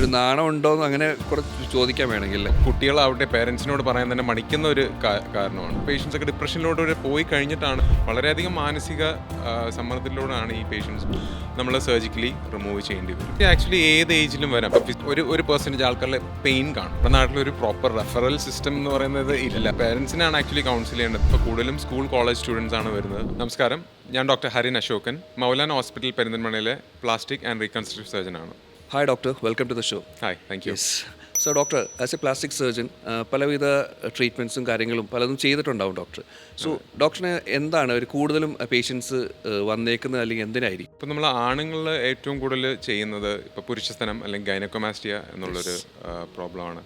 ഒരു നാണം ഉണ്ടോയെന്ന് അങ്ങനെ കുറച്ച് ചോദിക്കാൻ വേണമെങ്കിൽ കുട്ടികളാവട്ടെ പേരൻസിനോട് പറയാൻ തന്നെ മടിക്കുന്ന ഒരു കാരണമാണ്. പേഷ്യൻസ് ഒക്കെ ഡിപ്രഷനിലൂടെ പോയി കഴിഞ്ഞിട്ടാണ് വളരെയധികം മാനസിക സമ്മർദ്ദത്തിലൂടെയാണ് ഈ പേഷ്യൻസ് നമ്മൾ സർജിക്കലി റിമൂവ് ചെയ്യേണ്ടി വരും. ആക്ച്വലി ഏത് ഏജിലും വരാം. ഒരു പെർസെൻറ്റേജ് ആൾക്കാരിൽ പെയിൻ കാണും. നമ്മുടെ നാട്ടിലൊരു പ്രോപ്പർ റെഫറൽ സിസ്റ്റം എന്ന് പറയുന്നത് ഇല്ല. പേരൻസിനാണ് ആക്ച്വലി കൗൺസിൽ ചെയ്യേണ്ടത്. ഇപ്പോൾ കൂടുതലും സ്കൂൾ കോളേജ് സ്റ്റുഡൻസ് ആണ് വരുന്നത്. നമസ്കാരം, ഞാൻ ഡോക്ടർ ഹരിൻ അശോകൻ, മൗലാന ഹോസ്പിറ്റൽ പെരിന്തൽമണ്ണയിലെ പ്ലാസ്റ്റിക് ആൻഡ് റീകൺസ്ട്രക്റ്റീവ് സർജൻ ആണ്. Hi doctor, welcome to the show. Hi, thank you. So doctor, as a plastic surgeon പലവിധ ട്രീറ്റ്മെൻറ്റ്സും കാര്യങ്ങളും പലതും ചെയ്തിട്ടുണ്ടാവും ഡോക്ടർ. സോ ഡോക്ടറിന് എന്താണ് ഒരു കൂടുതലും പേഷ്യൻസ് വന്നേക്കുന്നത്, അല്ലെങ്കിൽ എന്തിനായിരിക്കും? ഇപ്പോൾ നമ്മൾ ആണുങ്ങൾ ഏറ്റവും കൂടുതൽ ചെയ്യുന്നത് ഇപ്പോൾ പുരുഷസ്തനം അല്ലെങ്കിൽ ഗൈനക്കോമാസ്റ്റിയ എന്നുള്ളൊരു പ്രോബ്ലമാണ്.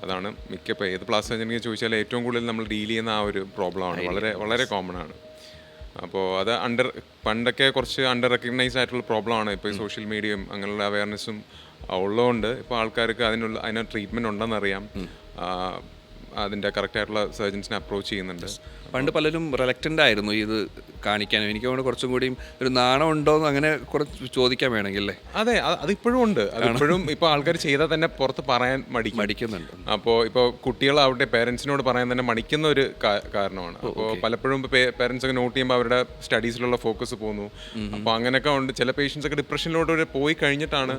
അതാണ് ഇപ്പോൾ ഏത് പ്ലാസ്റ്റിക് സർജനിക്ക് ചോദിച്ചാൽ ഏറ്റവും കൂടുതൽ നമ്മൾ ഡീൽ ചെയ്യുന്ന ആ ഒരു പ്രോബ്ലമാണ്. വളരെ വളരെ കോമൺ ആണ്. അപ്പോൾ അത് പണ്ടൊക്കെ കുറച്ച് അണ്ടർ റെക്കഗ്നൈസ് ആയിട്ടുള്ള പ്രോബ്ലമാണ്. ഇപ്പോൾ ഈ സോഷ്യൽ മീഡിയയും അങ്ങനെയുള്ള അവയർനെസ്സും ഉള്ളതുകൊണ്ട് ഇപ്പോൾ ആൾക്കാർക്ക് അതിന് ട്രീറ്റ്മെൻറ്റ് ഉണ്ടെന്നറിയാം. അതിൻ്റെ കറക്റ്റായിട്ടുള്ള സർജൻസിനെ അപ്രോച്ച് ചെയ്യുന്നുണ്ട്. പണ്ട് പലരും റിലക്റ്റൻ്റ് ആയിരുന്നു ഇത് കാണിക്കാനും. എനിക്ക് തോന്നുന്നു കുറച്ചും കൂടിയും ഒരു നാണം ഉണ്ടോയെന്ന് അങ്ങനെ കുറച്ച് ചോദിക്കാൻ വേണമെങ്കിൽ അല്ലേ? അതെ, അതിപ്പോഴും ഉണ്ട്. അതിപ്പോഴും ഇപ്പോൾ ആൾക്കാർ ചെയ്താൽ തന്നെ പുറത്ത് പറയാൻ മടിക്കുന്നുണ്ട്. അപ്പോൾ ഇപ്പോൾ കുട്ടികളാവട്ടെ പേരൻസിനോട് പറയാൻ തന്നെ മടിക്കുന്ന ഒരു കാരണമാണ്. അപ്പോൾ പലപ്പോഴും പേരൻസ് ഒക്കെ നോട്ട് ചെയ്യുമ്പോൾ അവരുടെ സ്റ്റഡീസിലുള്ള ഫോക്കസ് പോകുന്നു. അപ്പോൾ അങ്ങനെയൊക്കെ ഉണ്ട്. ചില പേഷ്യൻസ് ഒക്കെ ഡിപ്രഷനിലോട്ട് പോയി കഴിഞ്ഞിട്ടാണ്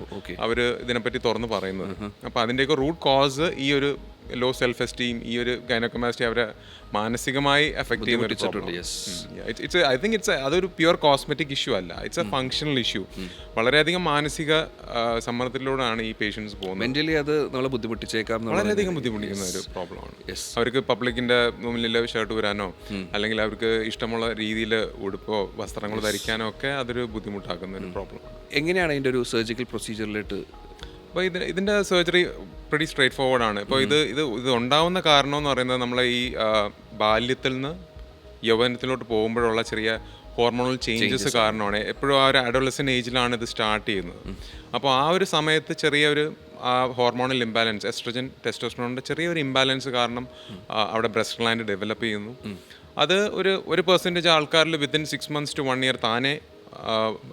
അവർ ഇതിനെപ്പറ്റി തുറന്ന് പറയുന്നത്. അപ്പോൾ അതിൻ്റെയൊക്കെ റൂട്ട് കോസ് ഈ ഒരു ലോ സെൽഫ് എസ്റ്റീം, ഈ ഒരു ഗൈനക്കോമാസ്റ്റി അവരെ മാനസികമായി എഫക്ട് ചെയ്യുന്ന ഐ തിങ്ക് അതൊരു പ്യുവർ കോസ്മെറ്റിക് ഇഷ്യൂ അല്ല. It's A functional issue. വളരെയധികം മാനസിക സമ്മർദ്ദത്തിലൂടെയാണ് ഈ പേഷ്യൻസ് പോകുന്നത്. മെന്റലി അത് നമ്മളെ ബുദ്ധിമുട്ടിച്ചേക്കാം, വളരെയധികം ബുദ്ധിമുട്ടിക്കുന്ന ഒരു പ്രോബ്ലമാണ്. അവർക്ക് പബ്ലിക്കിന്റെ മുമ്പിൽ ഷർട്ട് വരാനോ അല്ലെങ്കിൽ അവർക്ക് ഇഷ്ടമുള്ള രീതിയിൽ ഉടുപ്പോ വസ്ത്രങ്ങളോ ധരിക്കാനോ ഒക്കെ അതൊരു ബുദ്ധിമുട്ടാക്കുന്ന ഒരു പ്രോബ്ലമാണ്. എങ്ങനെയാണ് അതിൻ്റെ ഒരു സർജിക്കൽ പ്രൊസീജിയറിലിട്ട്? അപ്പോൾ ഇതിൻ്റെ സർജറി പ്രിറ്റി സ്ട്രേറ്റ് ഫോർവേഡ് ആണ്. ഇപ്പോൾ ഇത് ഉണ്ടാവുന്ന കാരണം എന്ന് പറയുന്നത് നമ്മളെ ഈ ബാല്യത്തിൽ നിന്ന് യൗവനത്തിലോട്ട് പോകുമ്പോഴുള്ള ചെറിയ ഹോർമോണൽ ചേഞ്ചസ് കാരണമാണ്. എപ്പോഴും ആ ഒരു അഡോളസെൻ്റ് ഏജിലാണ് ഇത് സ്റ്റാർട്ട് ചെയ്യുന്നത്. അപ്പോൾ ആ ഒരു സമയത്ത് ചെറിയൊരു ഹോർമോണൽ ഇംബാലൻസ്, എസ്ട്രജൻ ടെസ്റ്റോസ്റ്ററോണിൻ്റെ ചെറിയൊരു ഇംബാലൻസ് കാരണം അവിടെ ബ്രസ്റ്റ് ഗ്ലാൻഡ് ഡെവലപ്പ് ചെയ്യുന്നു. അത് ഒരു പെർസെൻറ്റേജ് ആൾക്കാരിൽ വിത്തിൻ 6 months to 1 year താനെ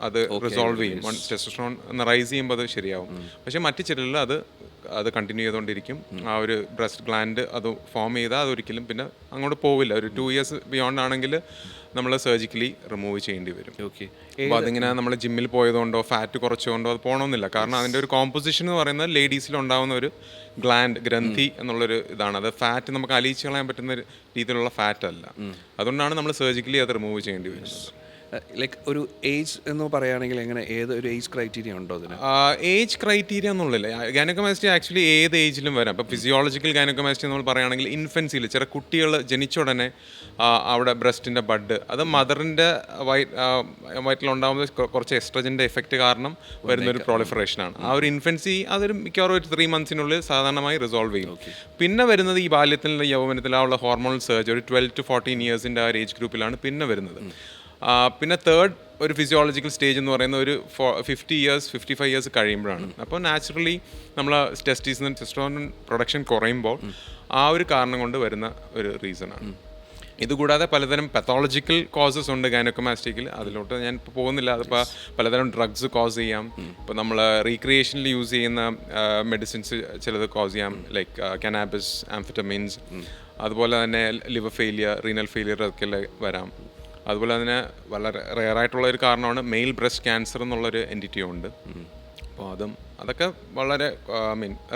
അത് റിസോൾവ് ചെയ്യും. ടെസ്റ്റോസ്റ്ററോൺ റൈസ് ചെയ്യുമ്പോൾ അത് ശരിയാവും. പക്ഷേ മറ്റു ചിലരിൽ അത് കണ്ടിന്യൂ ചെയ്തുകൊണ്ടിരിക്കും. ആ ഒരു ബ്രസ്റ്റ് ഗ്ലാൻഡ് അത് ഫോം ചെയ്താൽ അതൊരിക്കലും പിന്നെ അങ്ങോട്ട് പോവില്ല. ഒരു 2 years ബിയോണ്ട് ആണെങ്കിൽ നമ്മൾ സർജിക്കലി റിമൂവ് ചെയ്യേണ്ടി വരും. അപ്പോൾ അതിങ്ങനെ നമ്മൾ ജിമ്മിൽ പോയതുകൊണ്ടോ ഫാറ്റ് കുറച്ചുകൊണ്ടോ അത് പോകണമെന്നില്ല. കാരണം അതിൻ്റെ ഒരു കോമ്പോസിഷൻ എന്ന് പറയുന്നത് ലേഡീസിൽ ഉണ്ടാകുന്ന ഒരു ഗ്രന്ഥി എന്നുള്ളൊരു ഇതാണ്. അത് ഫാറ്റ് നമുക്ക് അലിയിച്ച് കളയാൻ പറ്റുന്ന രീതിയിലുള്ള ഫാറ്റ് അല്ല. അതുകൊണ്ടാണ് നമ്മൾ സർജിക്കലി അത് റിമൂവ് ചെയ്യേണ്ടി വരുന്നത്. ലൈക്ക് ഒരു ഏജ് എന്ന് പറയുകയാണെങ്കിൽ എങ്ങനെ, ഏത് ഒരു ഏജ് ക്രൈറ്റീരിയ ഉണ്ടോ അതിന്? ഏജ് ക്രൈറ്റീരിയ എന്നുള്ളില്ല. ഗൈനക്കോമാസ്റ്റി ആക്ച്വലി ഏത് ഏജിലും വരാം. ഇപ്പോൾ ഫിസിയോളജിക്കൽ ഗൈനക്കോമാസ്റ്റി നമ്മൾ പറയുകയാണെങ്കിൽ ഇൻഫൻസിയിൽ ചെറിയ കുട്ടികൾ ജനിച്ച ഉടനെ അവിടെ ബ്രസ്റ്റിൻ്റെ ബഡ്, അത് മദറിൻ്റെ വയറ്റിലുണ്ടാകുന്ന കുറച്ച് എസ്ട്രജൻ്റെ എഫക്റ്റ് കാരണം വരുന്നൊരു പ്രോളിഫറേഷനാണ്. ആ ഒരു ഇൻഫൻസി അതൊരു മിക്കവാറും ഒരു 3 months സാധാരണമായി റിസോൾവ് ചെയ്യും. പിന്നെ വരുന്നത് ഈ ബാല്യത്തിൽ യൗവനത്തിലുള്ള ഹോർമോണൽ സർജ് ഒരു 12 to 14 years ആ ഒരു ഏജ് ഗ്രൂപ്പിലാണ് പിന്നെ വരുന്നത്. പിന്നെ തേർഡ് ഒരു ഫിസിയോളജിക്കൽ സ്റ്റേജ് എന്ന് പറയുന്ന ഒരു 50 years 55 years കഴിയുമ്പോഴാണ്. അപ്പോൾ നാച്ചുറലി നമ്മൾ ടെസ്റ്റീസിന് ടെസ്റ്റോസ്റ്ററോൺ പ്രൊഡക്ഷൻ കുറയുമ്പോൾ ആ ഒരു കാരണം കൊണ്ട് വരുന്ന ഒരു റീസണാണ്. ഇതുകൂടാതെ പലതരം പത്തോളജിക്കൽ കോസസ് ഉണ്ട് ഗൈനക്കോമാസ്റ്റിക്കിൽ. അതിലോട്ട് ഞാൻ ഇപ്പോൾ പോകുന്നില്ല. അതിപ്പോൾ പലതരം ഡ്രഗ്സ് കോസ് ചെയ്യാം. ഇപ്പോൾ നമ്മൾ റീക്രിയേഷനിൽ യൂസ് ചെയ്യുന്ന മെഡിസിൻസ് ചിലത് കോസ് ചെയ്യാം, ലൈക്ക് കനാബിസ്, ആംഫെറ്റമിൻസ്. അതുപോലെ തന്നെ ലിവർ ഫെയിലിയർ, റീനൽ ഫെയിലിയർ ഒക്കെ വരാം. അതുപോലെ തന്നെ വളരെ റെയറായിട്ടുള്ള ഒരു കാരണമാണ് മെയിൽ ബ്രസ്റ്റ് ക്യാൻസർ എന്നുള്ളൊരു എൻറ്റിറ്റി ഉണ്ട്. അപ്പോൾ അതൊക്കെ വളരെ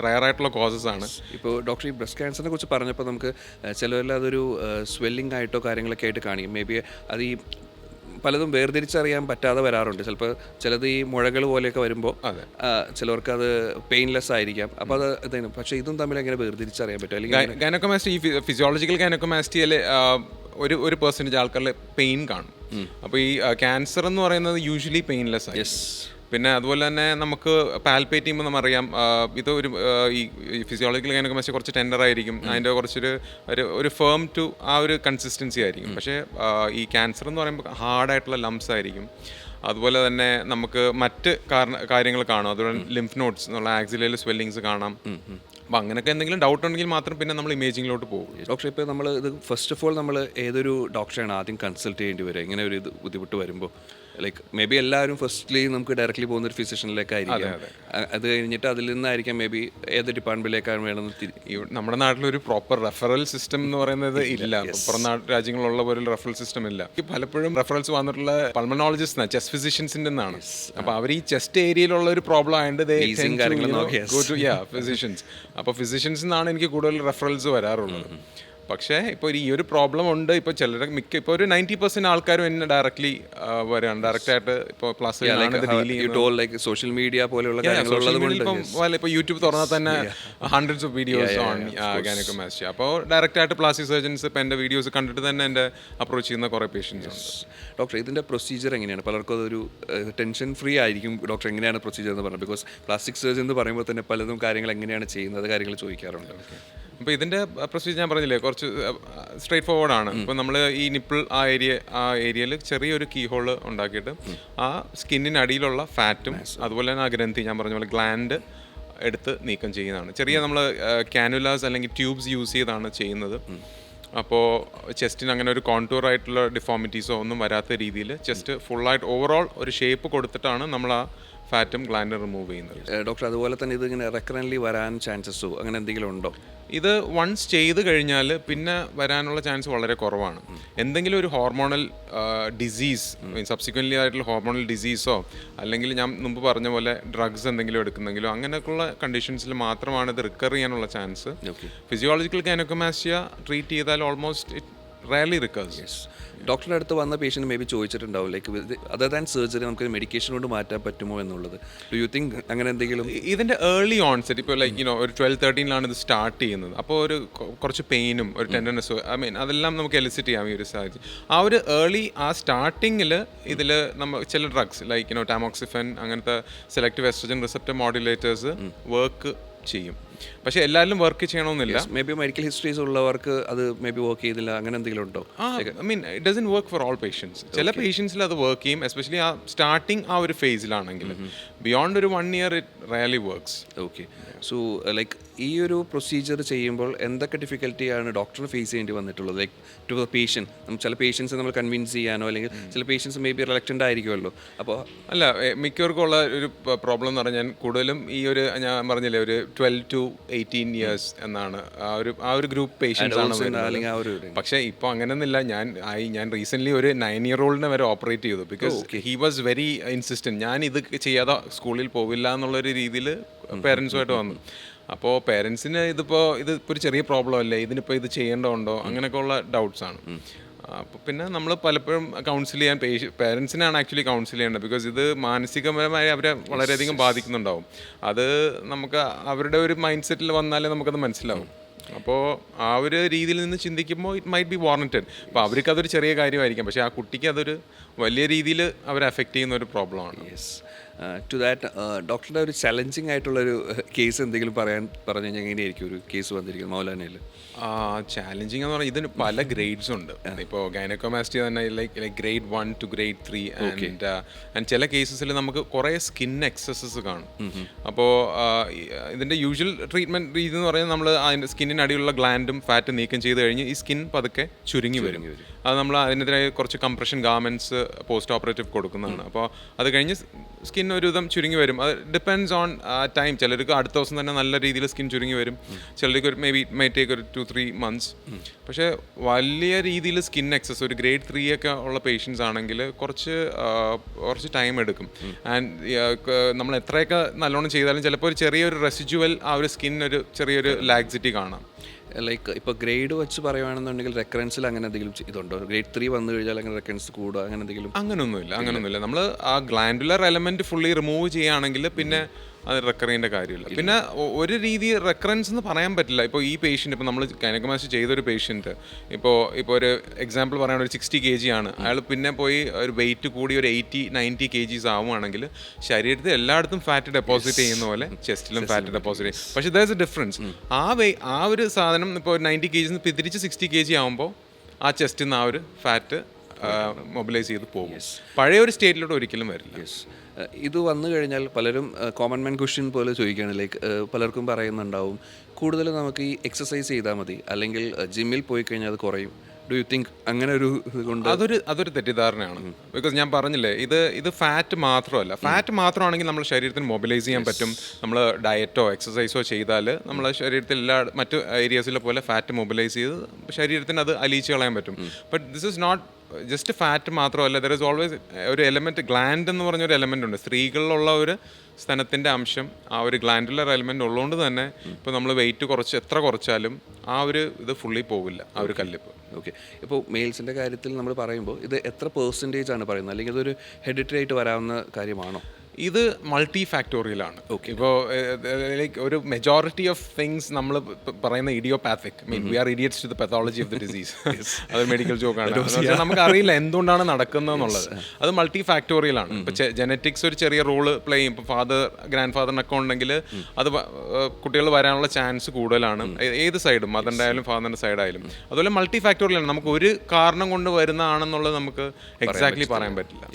റെയറായിട്ടുള്ള കോസസ് ആണ്. ഇപ്പോൾ ഡോക്ടർ ഈ ബ്രസ്റ്റ് ക്യാൻസറിനെ കുറിച്ച് പറഞ്ഞപ്പോൾ നമുക്ക് ചിലവരെല്ലാം അതൊരു സ്വെല്ലിംഗ് ആയിട്ടോ കാര്യങ്ങളൊക്കെ ആയിട്ട് കാണിക്കും. മേ ബി അത് ഈ പലതും വേർതിരിച്ചറിയാൻ പറ്റാതെ വരാറുണ്ട്. ചിലത് ഈ മുഴകൾ പോലെയൊക്കെ വരുമ്പോൾ ചിലവർക്ക് അത് പെയിൻലെസ് ആയിരിക്കാം. അപ്പോൾ അത് ഇതാണ്. പക്ഷേ ഇതും തമ്മിൽ എങ്ങനെ വേർതിരിച്ചറിയാൻ പറ്റും? അല്ലെങ്കിൽ ഗൈനക്കോമാസ്റ്റി, ഈ ഫിസിയോളജിക്കൽ ഗൈനക്കോമാസ്റ്റിയിൽ ഒരു പെർസെൻറ്റേജ് ആൾക്കാരിൽ പെയിൻ കാണും. അപ്പോൾ ഈ ക്യാൻസർ എന്ന് പറയുന്നത് യൂഷ്വലി പെയിൻലെസ് ആയി. പിന്നെ അതുപോലെ തന്നെ നമുക്ക് പാൽപേറ്റ് ചെയ്യുമ്പോൾ നമുക്കറിയാം ഇത് ഈ ഫിസിയോളജിക്കൽ ഗൈനക്കോമാസ്റ്റി കുറച്ച് ടെൻഡർ ആയിരിക്കും. അതിൻ്റെ ഒരു ഫേം ടു ആ ഒരു കൺസിസ്റ്റൻസി ആയിരിക്കും. പക്ഷേ ഈ ക്യാൻസർ എന്ന് പറയുമ്പോൾ ഹാർഡായിട്ടുള്ള ലംസ് ആയിരിക്കും. അതുപോലെ തന്നെ നമുക്ക് മറ്റ് കാര്യങ്ങൾ കാണാം. അതുപോലെ ലിംഫ് നോഡ്സ് എന്നുള്ള ആക്സിലയിൽ സ്വെല്ലിങ്സ് കാണാം. അപ്പോൾ അങ്ങനെയൊക്കെ എന്തെങ്കിലും ഡൗട്ട് ഉണ്ടെങ്കിൽ മാത്രം പിന്നെ നമ്മൾ ഇമേജിങ്ങിലോട്ട് പോകും. ഡോക്ടർ, ഇപ്പോൾ നമ്മൾ ഇത് ഫസ്റ്റ് ഓഫ് ഓൾ നമ്മൾ ഏതൊരു ഡോക്ടറെയാണ് ആദ്യം കൺസൾട്ട് ചെയ്യേണ്ടി വരിക ഇങ്ങനെ ഒരു ഇത് ബുദ്ധിമുട്ട് വരുമ്പോൾ? ലൈക്ക് മേ ബി എല്ലാവരും ഫസ്റ്റ്ലി നമുക്ക് ഡയറക്റ്റ്ലി പോകുന്ന ഒരു ഫിസിഷ്യനിലേക്കായിരിക്കും. അത് കഴിഞ്ഞിട്ട് അതിൽ നിന്നായിരിക്കാം മേ ബി ഏത് ഡിപ്പാർട്ട്മെന്റിലേക്കാണ് വേണമെന്ന് നമ്മുടെ നാട്ടിലൊരു പ്രോപ്പർ റെഫറൽ സിസ്റ്റം എന്ന് പറയുന്നത് ഇല്ല. പുറം രാജ്യങ്ങളുള്ള പോലെ റെഫറൽ സിസ്റ്റം ഇല്ല. പലപ്പോഴും റെഫറൽസ് വന്നിട്ടുള്ള പൾമനോളജിസ്റ്റ് ചെസ്റ്റ് ഫിസിഷ്യൻസിന്റെ നിന്നാണ്. അപ്പൊ അവർ ഈ ചെസ്റ്റ് ഏരിയയിലുള്ള ഒരു പ്രോബ്ലം ആയതുകൊണ്ട് ഫിസിഷ്യൻസ്. അപ്പോൾ ഫിസിഷ്യൻസ് നിന്നാണ് എനിക്ക് കൂടുതൽ റെഫറൽസ് വരാറുള്ളത്. പക്ഷേ ഇപ്പോൾ ഈ ഒരു പ്രോബ്ലം ഉണ്ട്. ഇപ്പോൾ ചിലർ ഇപ്പോൾ ഒരു 90% ആൾക്കാരും എന്നെ ഡയറക്ട്ലി വരാണ്, ഡയറക്റ്റായിട്ട് ഇപ്പോൾ സോഷ്യൽ മീഡിയ പോലെയുള്ള ഇപ്പോൾ യൂട്യൂബ് തുറന്നാൽ തന്നെ hundreds of videos on gynaecomastia. അപ്പോൾ ഡയറക്റ്റായിട്ട് പ്ലാസ്റ്റിക് സർജൻസ് ഇപ്പോൾ എൻ്റെ വീഡിയോസ് കണ്ടിട്ട് തന്നെ എൻ്റെ അപ്രോച്ച് ചെയ്യുന്ന കുറേ പേഷ്യൻസ് ഉണ്ട്. ഡോക്ടർ, ഇതിൻ്റെ പ്രൊസീജിയർ എങ്ങനെയാണ്? പലർക്കും അതൊരു ടെൻഷൻ ഫ്രീ ആയിരിക്കും. ഡോക്ടർ എങ്ങനെയാണ് പ്രൊസീജിയർ എന്ന് പറഞ്ഞത്? ബിക്കോസ് പ്ലാസ്റ്റിക് സർജൻ എന്ന് പറയുമ്പോൾ തന്നെ പലതും കാര്യങ്ങൾ എങ്ങനെയാണ് ചെയ്യുന്നത് കാര്യങ്ങൾ ചോദിക്കാറുണ്ട്. അപ്പോൾ ഇതിൻ്റെ പ്രൊസീജിയർ ഞാൻ പറഞ്ഞില്ലേ, കുറച്ച് സ്ട്രേറ്റ് ഫോർവേഡ് ആണ്. ഇപ്പോൾ നമ്മൾ ഈ നിപ്പിൾ ആ ഏരിയയിൽ ചെറിയൊരു കീ ഹോള് ഉണ്ടാക്കിയിട്ട് ആ സ്കിന്നിനടിയിലുള്ള ഫാറ്റും അതുപോലെ തന്നെ ആ ഗ്രന്ഥി ഞാൻ പറഞ്ഞ പോലെ ഗ്ലാൻഡ് എടുത്ത് നീക്കം ചെയ്യുന്നതാണ്. ചെറിയ നമ്മൾ കാനുലാസ് അല്ലെങ്കിൽ ട്യൂബ്സ് യൂസ് ചെയ്താണ് ചെയ്യുന്നത്. അപ്പോൾ ചെസ്റ്റിന് അങ്ങനെ ഒരു കോൺടൂർ ആയിട്ടുള്ള ഡിഫോമിറ്റീസോ ഒന്നും വരാത്ത രീതിയിൽ ചെസ്റ്റ് ഫുള്ളായിട്ട് ഓവറോൾ ഒരു ഷേപ്പ് കൊടുത്തിട്ടാണ് നമ്മൾ ആ ഫാറ്റും ഗ്ലാൻഡും റിമൂവ് ചെയ്യുന്നത്. ഡോക്ടർ, അതുപോലെ തന്നെ ഇത് ഇങ്ങനെ റെക്കറൻ്റ്ലി വരാൻ ചാൻസസോ അങ്ങനെ എന്തെങ്കിലും ഉണ്ടോ? ഇത് വൺസ് ചെയ്ത് കഴിഞ്ഞാൽ പിന്നെ വരാനുള്ള ചാൻസ് വളരെ കുറവാണ്. എന്തെങ്കിലും ഒരു ഹോർമോണൽ ഡിസീസ്, സബ്സിക്വൻ്റ്ലി ആയിട്ടുള്ള ഹോർമോണൽ ഡിസീസോ അല്ലെങ്കിൽ ഞാൻ മുമ്പ് പറഞ്ഞ പോലെ ഡ്രഗ്സ് എന്തെങ്കിലും എടുക്കുന്നെങ്കിലോ അങ്ങനെയൊക്കെയുള്ള കണ്ടീഷൻസിൽ മാത്രമാണ് ഇത് റിക്കവർ ചെയ്യാനുള്ള ചാൻസ്. ഫിസിയോളജിക്കൽ ഗൈനക്കോമാസ്റ്റിയ ട്രീറ്റ് ചെയ്താൽ ഓൾമോസ്റ്റ് ഇറ്റ് റയർലി റിക്കവേഴ്സ്. ഡോക്ടറുടെ അടുത്ത് വന്ന പേഷ്യൻ്റ് മേ ബി ചോദിച്ചിട്ടുണ്ടാവും ലൈക്ക് അതർ ദാൻ സർജറി നമുക്ക് മെഡിക്കേഷൻ കൊണ്ട് മാറ്റാൻ പറ്റുമോ എന്നുള്ളത്. ഡു യു തിങ്ക് അങ്ങനെ എന്തെങ്കിലും? ഇതിൻ്റെ ഏർലി ഓൺസെറ്റ് ഇപ്പോൾ ലൈക്ക് ഒരു 12-13 ഇത് സ്റ്റാർട്ട് ചെയ്യുന്നത്. അപ്പോൾ ഒരു കുറച്ച് പെയിനും ഒരു ടെൻഡർനെസ്സും അതെല്ലാം നമുക്ക് എലിസിറ്റ് ചെയ്യാം ഈ ഒരു സാഹചര്യം. ആ ഒരു ഏർലി ആ സ്റ്റാർട്ടിങ്ങിൽ ഇതിൽ നമ്മൾ ചില ഡ്രഗ്സ് ലൈക്ക് ടാമോക്സിഫൻ അങ്ങനത്തെ സെലക്റ്റീവ് എസ്ട്രോജൻ റിസപ്റ്റർ മോഡുലേറ്റേഴ്സ് വർക്ക് ചെയ്യും. പക്ഷെ എല്ലാവരും വർക്ക് ചെയ്യണമെന്നില്ല. മേ ബി മെഡിക്കൽ ഹിസ്റ്ററീസ് ഉള്ളവർക്ക് അത് മേ ബി വർക്ക് ചെയ്തില്ല, അങ്ങനെ എന്തെങ്കിലും ഉണ്ടോ? It doesn't work for all patients. ചില പേഷ്യൻസിൽ അത് വർക്ക് ചെയ്യും, എസ്പെഷ്യലി ആ സ്റ്റാർട്ടിങ് ആ ഒരു ഫേസിലാണെങ്കിൽ. ബിയോണ്ട് ഒരു 1 year it rarely works. Okay. So like ഈ ഒരു പ്രൊസീജിയർ ചെയ്യുമ്പോൾ എന്തൊക്കെ ഡിഫിക്കൽറ്റിയാണ് ഡോക്ടറിന് ഫേസ് ചെയ്യേണ്ടി വന്നിട്ടുള്ളത്? ലൈക്ക് ടു ദ പേഷ്യൻറ്റ്, ചില പേഷ്യൻസ് നമ്മൾ കൺവിൻസ് ചെയ്യാനോ അല്ലെങ്കിൽ ചില പേഷ്യൻസ് മേ ബി റിലക്റ്റൻ്റ് ആയിരിക്കുമല്ലോ. അപ്പോൾ അല്ല, മിക്കവർക്കുള്ള ഒരു പ്രോബ്ലം എന്ന് പറഞ്ഞാൽ കൂടുതലും ഈ ഒരു ഞാൻ പറഞ്ഞില്ലേ ഒരു 12 to 18 years എന്നാണ് ആ ഒരു ഗ്രൂപ്പ് പേഷ്യൻസ് ആണ്. പക്ഷേ ഇപ്പോൾ അങ്ങനെയൊന്നുമില്ല. ഞാൻ റീസെൻ്റ്ലി ഒരു 9-year-old വരെ ഓപ്പറേറ്റ് ചെയ്തു. Because he was very insistent. ഞാൻ ഇത് ചെയ്യാതെ സ്കൂളിൽ പോവില്ല എന്നുള്ളൊരു രീതിയിൽ പേരൻസുമായിട്ട് വന്നു. അപ്പോൾ പേരൻസിന് ഇതിപ്പോൾ ഒരു ചെറിയ പ്രോബ്ലം അല്ലേ, ഇതിനിപ്പോൾ ഇത് ചെയ്യേണ്ടതുണ്ടോ അങ്ങനെയൊക്കെ ഉള്ള ഡൗട്ട്സ് ആണ്. അപ്പോൾ പിന്നെ നമ്മൾ പലപ്പോഴും കൗൺസിൽ ചെയ്യാൻ പേരൻസിനാണ് ആക്ച്വലി കൗൺസിൽ ചെയ്യേണ്ടത്. ബിക്കോസ് ഇത് മാനസികപരമായി അവരെ വളരെയധികം ബാധിക്കുന്നുണ്ടാവും. അത് നമുക്ക് അവരുടെ ഒരു മൈൻഡ് സെറ്റിൽ വന്നാലേ നമുക്കത് മനസ്സിലാവും. അപ്പോൾ ആ ഒരു രീതിയിൽ നിന്ന് ചിന്തിക്കുമ്പോൾ ഇറ്റ് മൈറ്റ് ബി വാറണ്ടഡ്. അപ്പോൾ അവർക്ക് അതൊരു ചെറിയ കാര്യമായിരിക്കാം, പക്ഷേ ആ കുട്ടിക്ക് അതൊരു വലിയ രീതിയിൽ അവരെ അഫക്റ്റ് ചെയ്യുന്ന ഒരു പ്രോബ്ലമാണ്. യെസ്. ടു ദാറ്റ് ഡോക്ടറുടെ ഒരു ചലഞ്ചിങ് ആയിട്ടുള്ളൊരു കേസ് എന്തെങ്കിലും പറഞ്ഞു കഴിഞ്ഞാൽ എങ്ങനെയായിരിക്കും ഒരു കേസ് വന്നിരിക്കുന്നത് മൗലാനയിൽ? ചാലഞ്ചിങ് എന്ന് പറഞ്ഞാൽ ഇതിന് പല ഗ്രേഡ്സ് ഉണ്ട്. ഇപ്പോൾ ഗൈനക്കോമാസ്റ്റിയ തന്നെ like grade 1 to grade 3 and ചില കേസസിൽ നമുക്ക് കുറേ സ്കിൻ എക്സസസ് കാണും. അപ്പോൾ ഇതിൻ്റെ യൂഷ്വൽ ട്രീറ്റ്മെൻറ്റ് രീതി എന്ന് പറഞ്ഞാൽ നമ്മൾ അതിൻ്റെ സ്കിന്നിനടിയിലുള്ള ഗ്ലാൻഡും ഫാറ്റും നീക്കം ചെയ്ത് കഴിഞ്ഞ് ഈ സ്കിൻ പതുക്കെ ചുരുങ്ങി വരും. അത് നമ്മൾ അതിനെതിരായി കുറച്ച് കംപ്രഷൻ ഗാർമെൻറ്റ്സ് പോസ്റ്റ് ഓപ്പറേറ്റീവ് കൊടുക്കുന്നതാണ്. അപ്പോൾ അത് കഴിഞ്ഞ് സ്കിൻ ഒരുവിധം ചുരുങ്ങി വരും. അത് ഡിപ്പെൻഡ്സ് ഓൺ ടൈം. ചിലർക്ക് അടുത്ത ദിവസം തന്നെ നല്ല രീതിയിൽ സ്കിൻ ചുരുങ്ങി വരും. ചിലർക്ക് ഒരു മേ ടേക്ക് ഒരു 2-3 months. പക്ഷേ വലിയ രീതിയിൽ സ്കിൻ എക്സസ് ഒരു grade 3 ഒക്കെ ഉള്ള പേഷ്യൻസ് ആണെങ്കിൽ കുറച്ച് ടൈം എടുക്കും. ആൻഡ് നമ്മൾ എത്രയൊക്കെ നല്ലോണം ചെയ്താലും ചിലപ്പോൾ ഒരു ചെറിയൊരു റെസിഡ്യുവൽ ആ ഒരു സ്കിൻ ഒരു ചെറിയൊരു ലാക്സിറ്റി കാണാം. ലൈക്ക് ഇപ്പോൾ ഗ്രേഡ് വെച്ച് പറയുകയാണെന്നുണ്ടെങ്കിൽ റെക്കറൻസിൽ അങ്ങനെ എന്തെങ്കിലും ഇതുണ്ടോ? grade 3 വന്നു കഴിഞ്ഞാൽ അങ്ങനെ റെക്കറൻസ് കൂടുക അങ്ങനെ എന്തെങ്കിലും? അങ്ങനൊന്നുമില്ല. നമ്മൾ ആ ഗ്ലാൻഡുലർ എലമെന്റ് ഫുള്ളി റിമൂവ് ചെയ്യുകയാണെങ്കിൽ പിന്നെ അത് റെക്കറിൻ്റെ കാര്യമില്ല. പിന്നെ ഒരു രീതി റെക്കറൻസ് എന്ന് പറയാൻ പറ്റില്ല. ഇപ്പോൾ ഈ പേഷ്യൻ്റ് ഇപ്പോൾ നമ്മൾ ഗൈനക്കോമാസ്റ്റി ചെയ്തൊരു പേഷ്യൻറ്റ് ഇപ്പോൾ ഒരു എക്സാമ്പിൾ പറയുകയാണെങ്കിൽ ഒരു 60 kg ആണ്. അയാൾ പിന്നെ പോയി ഒരു വെയിറ്റ് കൂടി ഒരു 80-90 kgs ആവുകയാണെങ്കിൽ ശരീരത്തിൽ എല്ലായിടത്തും ഫാറ്റ് ഡെപ്പോസിറ്റ് ചെയ്യുന്ന പോലെ ചെസ്റ്റിലും ഫാറ്റ് ഡെപ്പോസിറ്റ് ചെയ്യും. പക്ഷേ ദർ ഇസ് എ ഡിഫറൻസ്. ആ ഒരു സാധനം ഇപ്പോൾ 90 kgs തിരിച്ച് 60 kg ആകുമ്പോൾ ആ ചെസ്റ്റിൽ നിന്ന് ആ ഒരു ഫാറ്റ് മൊബിലൈസ് ചെയ്ത് പോകും. പഴയ ഒരു സ്റ്റേറ്റിലോട്ട് ഒരിക്കലും വരില്ല. ഇത് വന്നു കഴിഞ്ഞാൽ പലരും കോമൺ മാൻ ക്വസ്റ്റ്യൻ പോലെ ചോദിക്കുകയാണ്. ലൈക്ക് പലർക്കും പറയുന്നുണ്ടാവും കൂടുതൽ നമുക്ക് ഈ എക്സസൈസ് ചെയ്താൽ മതി അല്ലെങ്കിൽ ജിമ്മിൽ പോയി കഴിഞ്ഞാൽ അത് കുറയും ഡു യു തിങ്ക് അങ്ങനെ ഒരു ഇത് കൊണ്ട് അതൊരു തെറ്റിദ്ധാരണയാണ്. ബിക്കോസ് ഞാൻ പറഞ്ഞില്ലേ, ഇത് ഫാറ്റ് മാത്രമല്ല. ഫാറ്റ് മാത്രമാണെങ്കിൽ നമ്മുടെ ശരീരത്തിന് മൊബിലൈസ് ചെയ്യാൻ പറ്റും. നമ്മൾ ഡയറ്റോ എക്സസൈസോ ചെയ്താൽ നമ്മളെ ശരീരത്തിൽ എല്ലാ മറ്റു ഏരിയാസിലെ പോലെ ഫാറ്റ് മൊബിലൈസ് ചെയ്ത് ശരീരത്തിന് അത് അലിയിച്ച് കളയാൻ പറ്റും. But this is not just fat മാത്രമല്ല, ദർ ഇസ് ഓൾവേസ് ഒരു എലമെൻറ്റ്, ഗ്ലാൻഡ് എന്ന് പറഞ്ഞൊരു എലമെൻ്റ് ഉണ്ട്. സ്ത്രീകളിലുള്ള ഒരു സ്തനത്തിൻ്റെ അംശം, ആ ഒരു ഗ്ലാൻഡുലർ എലമെൻ്റ് ഉള്ളതുകൊണ്ട് തന്നെ ഇപ്പോൾ നമ്മൾ വെയിറ്റ് എത്ര കുറച്ചാലും ആ ഒരു ഇത് ഫുള്ളി പോവില്ല, ആ ഒരു കല്ലിപ്പ്. ഓക്കെ. ഇപ്പോൾ മെയിൽസിൻ്റെ കാര്യത്തിൽ നമ്മൾ പറയുമ്പോൾ ഇത് എത്ര പെർസെൻറ്റേജ് ആണ് പറയുന്നത്, അല്ലെങ്കിൽ ഇതൊരു ഹെഡിറ്ററി ആയിട്ട് വരാവുന്ന കാര്യമാണോ? ഇത് മൾട്ടി ഫാക്ടോറിയലാണ്. ഇപ്പോൾ ലൈക്ക് ഒരു മെജോറിറ്റി ഓഫ് തിങ്സ് നമ്മൾ പറയുന്ന idiopathic, we are idiots to the pathology of the disease. അത് മെഡിക്കൽ ജോക്കാണ്. നമുക്ക് അറിയില്ല എന്തുകൊണ്ടാണ് നടക്കുന്നത് എന്നുള്ളത്. അത് മൾട്ടി ഫാക്ടോറിയലാണ്. ഇപ്പോൾ ജനറ്റിക്സ് ഒരു ചെറിയ റോള് പ്ലേ ചെയ്യും. ഇപ്പോൾ ഗ്രാൻഡ് ഫാദറിനൊക്കെ ഉണ്ടെങ്കിൽ അത് കുട്ടികൾ വരാനുള്ള ചാൻസ് കൂടുതലാണ്, ഏത് സൈഡും, മദറിൻ്റെ ആയാലും ഫാദറിൻ്റെ സൈഡായാലും. അതുപോലെ മൾട്ടി ഫാക്ടോറിയലാണ്. നമുക്ക് ഒരു കാരണം കൊണ്ട് വരുന്നതാണെന്നുള്ളത് നമുക്ക് എക്സാക്ട്ലി പറയാൻ പറ്റില്ല.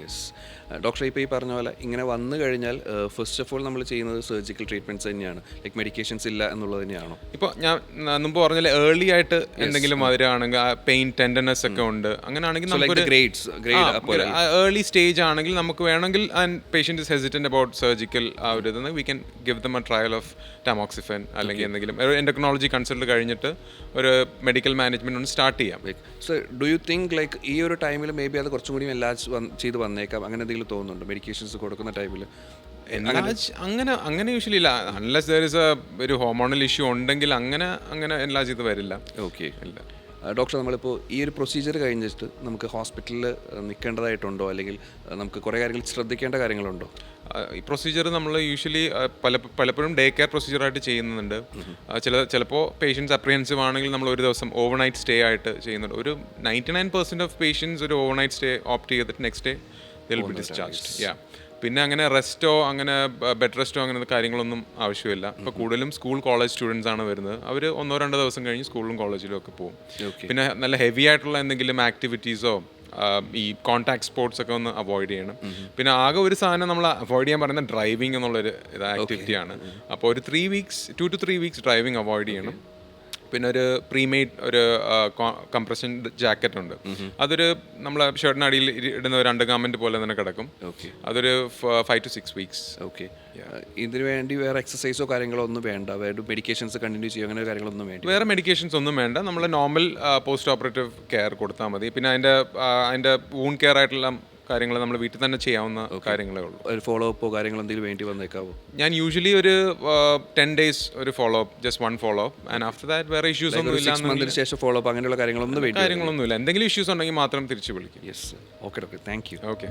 ഡോക്ടർ ഇപ്പോൾ ഈ പറഞ്ഞ പോലെ ഇങ്ങനെ വന്നു കഴിഞ്ഞാൽ ഫസ്റ്റ് ഓഫ് ഓൾ നമ്മൾ ചെയ്യുന്നത് സർജിക്കൽ ട്രീറ്റ്മെൻറ്റ്സ് തന്നെയാണ്, ലൈക്ക് മെഡിക്കേഷൻസ് ഇല്ല എന്നുള്ളത് തന്നെയാണോ? ഇപ്പോൾ ഞാൻ മുമ്പ് പറഞ്ഞാൽ ഏർലി ആയിട്ട് എന്തെങ്കിലും വരികയാണെങ്കിൽ പെയിൻ ടെൻഡർനെസ് ഒക്കെ ഉണ്ട്, അങ്ങനെയാണെങ്കിൽ നമുക്കൊരു ഏർലി സ്റ്റേജ് ആണെങ്കിൽ നമുക്ക് വേണമെങ്കിൽ patient is hesitant about surgical ആ ഒരു ഇത്, we can give them a trial of tamoxifen അല്ലെങ്കിൽ എന്തെങ്കിലും എൻഡോക്രോളജി കൺസൾട്ട് കഴിഞ്ഞിട്ട് ഒരു മെഡിക്കൽ മാനേജ്മെന്റ് ഒന്ന് സ്റ്റാർട്ട് ചെയ്യാം. So do you think like ഈ ഒരു ടൈമിൽ മേ ബി അത് കുറച്ചും കൂടി ചെയ്ത് വന്നേക്കാം, അങ്ങനെ എന്തെങ്കിലും തോന്നുന്നുണ്ട് മെഡിക്കേഷൻസ് കൊടുക്കുന്ന ടൈമിൽ? അങ്ങനെ യൂഷ്വലി ഇല്ല, അൺലെസ് ദർ ഇസ് ഒരു ഹോർമോണൽ ഇഷ്യൂ ഉണ്ടെങ്കിൽ അങ്ങനെ എല്ലാ ചെയ്ത് വരില്ല. ഓക്കെ. ഇല്ല ഡോക്ടർ, നമ്മളിപ്പോൾ ഈ ഒരു പ്രൊസീജിയർ കഴിഞ്ഞിട്ട് നമുക്ക് ഹോസ്പിറ്റലിൽ നിൽക്കേണ്ടതായിട്ടുണ്ടോ, അല്ലെങ്കിൽ നമുക്ക് കുറേ കാര്യങ്ങൾ ശ്രദ്ധിക്കേണ്ട കാര്യങ്ങളുണ്ടോ? ഈ പ്രൊസീജിയർ നമ്മൾ യൂഷ്വലി പലപ്പോഴും ഡേ കെയർ പ്രൊസീജിയറായിട്ട് ചെയ്യുന്നുണ്ട്. ചിലപ്പോൾ പേഷ്യൻസ് അപ്രിഹെൻസീവ് ആണെങ്കിൽ നമ്മൾ ഒരു ദിവസം ഓവർനൈറ്റ് സ്റ്റേ ആയിട്ട് ചെയ്യുന്നുണ്ട്. ഒരു 99% ഓഫ് പേഷ്യൻസ് ഒരു ഓവർനൈറ്റ് സ്റ്റേ ഓപ്റ്റ് ചെയ്തിട്ട് നെക്സ്റ്റ് ഡേ ദിൽ ബി ഡിസ്ചാർജ്ഡ്. യാ. പിന്നെ അങ്ങനെ റെസ്റ്റോ അങ്ങനെ ബെഡ് റെസ്റ്റോ അങ്ങനത്തെ കാര്യങ്ങളൊന്നും ആവശ്യമില്ല. ഇപ്പോൾ കൂടുതലും സ്കൂൾ കോളേജ് സ്റ്റുഡൻസ് ആണ് വരുന്നത്. അവർ 1-2 ദിവസം കഴിഞ്ഞ് സ്കൂളിലും കോളേജിലും ഒക്കെ പോകും. പിന്നെ നല്ല ഹെവി ആയിട്ടുള്ള എന്തെങ്കിലും ആക്ടിവിറ്റീസോ ഈ കോൺടാക്ട് സ്പോർട്സ് ഒക്കെ ഒന്ന് അവോയ്ഡ് ചെയ്യണം. പിന്നെ ആകെ ഒരു സാധനം നമ്മൾ അവോയ്ഡ് ചെയ്യാൻ പറയുന്നത് ഡ്രൈവിംഗ് എന്നുള്ളൊരു ആക്ടിവിറ്റിയാണ്. അപ്പോൾ ഒരു 2 to 3 weeks ഡ്രൈവിംഗ് അവോയ്ഡ് ചെയ്യണം. പിന്നെ ഒരു പ്രീമെയ്ഡ് ഒരു കംപ്രഷൻ ജാക്കറ്റ് ഉണ്ട്. അതൊരു നമ്മളെ ഷർട്ടിനടിയിൽ ഇടുന്ന ഒരു അണ്ടർഗാർമെന്റ് പോലെ തന്നെ കിടക്കും. അതൊരു 5 to 6 weeks. ഓക്കെ. ഇതിന് വേണ്ടി വേറെ എക്സസൈസോ കാര്യങ്ങളോ ഒന്നും വേണ്ട, വേറെ മെഡിക്കേഷൻസ് കണ്ടിന്യൂ ചെയ്യുക, അങ്ങനെ കാര്യങ്ങളൊന്നും വേണ്ട? വേറെ മെഡിക്കേഷൻസ് ഒന്നും വേണ്ട. നമ്മൾ നോർമൽ പോസ്റ്റ് ഓപ്പറേറ്റീവ് കെയർ കൊടുത്താൽ മതി. പിന്നെ അതിൻ്റെ വൂണ്ട് കെയർ ആയിട്ടുള്ള കാര്യങ്ങൾ നമ്മൾ വീട്ടിൽ തന്നെ ചെയ്യാവുന്ന കാര്യങ്ങളേ ഉള്ളൂ. ഒരു ഫോളോ അപ്പോ കാര്യങ്ങൾ എന്തെങ്കിലും വേണ്ടി വന്നേക്കാവോ? ഞാൻ യൂഷ്വലി ഒരു 10 days ഒരു follow up, just 1 follow up, and after that വേറെ ഇഷ്യൂസ് ഒന്നും ഇല്ല. 6 months ശേഷം ഫോളോ അപ്പ് അങ്ങനെയുള്ള കാര്യങ്ങളൊന്നും ഇല്ല. എന്തെങ്കിലും ഇഷ്യൂസ് ഉണ്ടെങ്കിൽ മാത്രം തിരിച്ചു വിളിക്കും. Yes. Okay doctor, thank you. Okay.